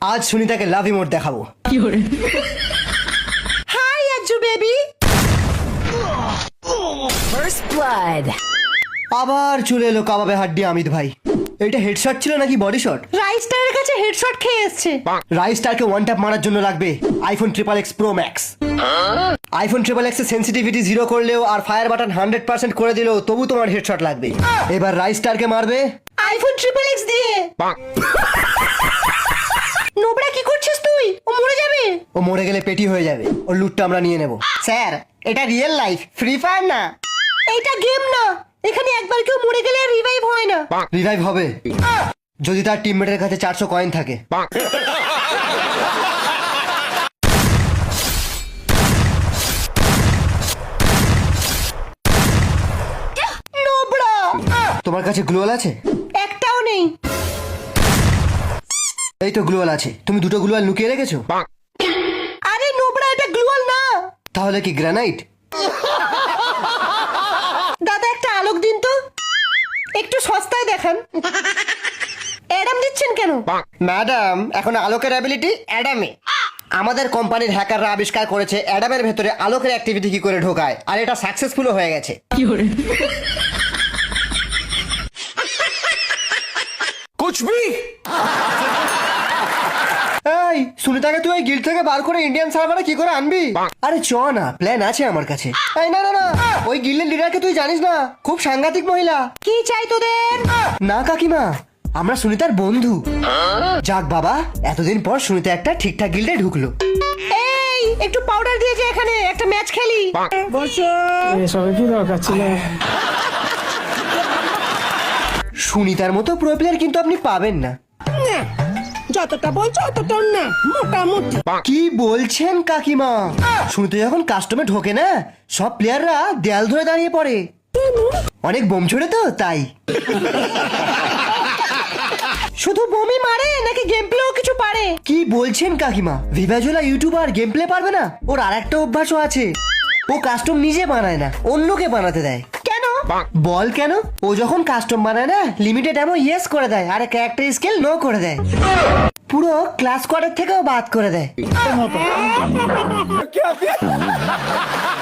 আজ সুনিতাকে love emote দেখাবো। Hi Aju baby. First blood. আবার চলে এলো কাবাবে হাড্ডি আমিত ভাই। এটা হেডশট ছিল নাকি বডি শট? রাইস্টারের কাছে হেডশট খেয়ে এসছে। রাইস্টারকে ওয়ান ট্যাপ মারার জন্য লাগবে iPhone XXX pro max. IPhone XXX এর সেন্সিটিভিটি 0 করলেও আর ফায়ার বাটন 100% করে দিলেও তবু তোমার হেডশট লাগবে। এবার রাইস্টারকে মারবে আইফোন XXX দিয়ে। নোবরা কি করছিস তুই? ও মরে যাবে। ও মরে গেলে পেটি হয়ে যাবে, ওর লুটটা আমরা নিয়ে নেব। স্যার এটা রিয়েল লাইফ, ফ্রি ফায়ার না। এইটা গেম না, এখানে একবার কেউ মরে গেলে আর রিভাইভ হয় না। রিভাইভ হবে যদি তার টিমমেটের কাছে 400 কয়েন থাকে। নোবরা তোমার কাছে গ্লোয়াল আছে? একটাও নেই। এই তো গ্লোয়াল আছে, তুমি দুটো গ্লোয়াল লুকিয়ে রেখেছো? আরে নোবরা এটা গ্লুয়াল না। তাহলে কি গ্রানাইট? দাদা একটা আলোক দিন তো, একটু সস্তায় দেখান। অ্যাডাম দিচ্ছেন কেন? ম্যাডাম এখন আলোকের অ্যাবিলিটি অ্যাডামে। আমাদের কোম্পানির হ্যাকাররা আবিষ্কার করেছে অ্যাডামের ভেতরে আলোকের অ্যাক্টিভিটি কি করে ঢোকায়, আর এটা সাকসেসফুল হয়ে গেছে। এই সুনিতাকে তুই ওই গিল্ড থেকে বার করে ইন্ডিয়ান সার্ভারে কি করে আনবি? আরে চ না, প্ল্যান আছে আমার কাছে। এই না না না, ওই গিল্ডের লিডারকে তুই জানিস না, খুব সাংঘাতিক মহিলা। কি চাই তোদের? না কাকিমা, আমরা সুনিতার বন্ধু। যাক বাবা, এতদিন পর সুনিতা একটা ঠিকঠাক গিল্ডে ঢুকলো। এই একটু পাউডার দিয়েছে এখানে, একটা ম্যাচ খেলি। এসবের কি দরকার ছিল? সুনিতার মতো প্রো প্লেয়ার কিন্তু আপনি পাবেন না। যতটা বলছো অতটাও না, মোটামুটি। কি বলছেন কাকিমা? সুনিতা যখন কাস্টমে ঢোকে না, সব প্লেয়াররা দেয়াল ধরে দাঁড়িয়ে পড়ে। অনেক বোম ছোড়ে তো তাই। শুধু বমি মারে নাকি গেম প্লেও কিছু পারে? কি বলছেন কাকিমা? ভিভাজোলা ইউটিউবার গেম প্লে পারবে না? ওর আরেকটা অভ্যাসও আছে, ও কাস্টম নিজে বানায় না, অন্যকে বানাতে দেয়। কেন? বল কেন? ও যখন কাস্টম বানায় না, লিমিটেড এমন ইয়েস করে দেয় আর ক্যারেক্টার স্কেল নো করে দেয়। পুরো ক্লাস কোয়ার্টার থেকেও বাদ করে দেয়।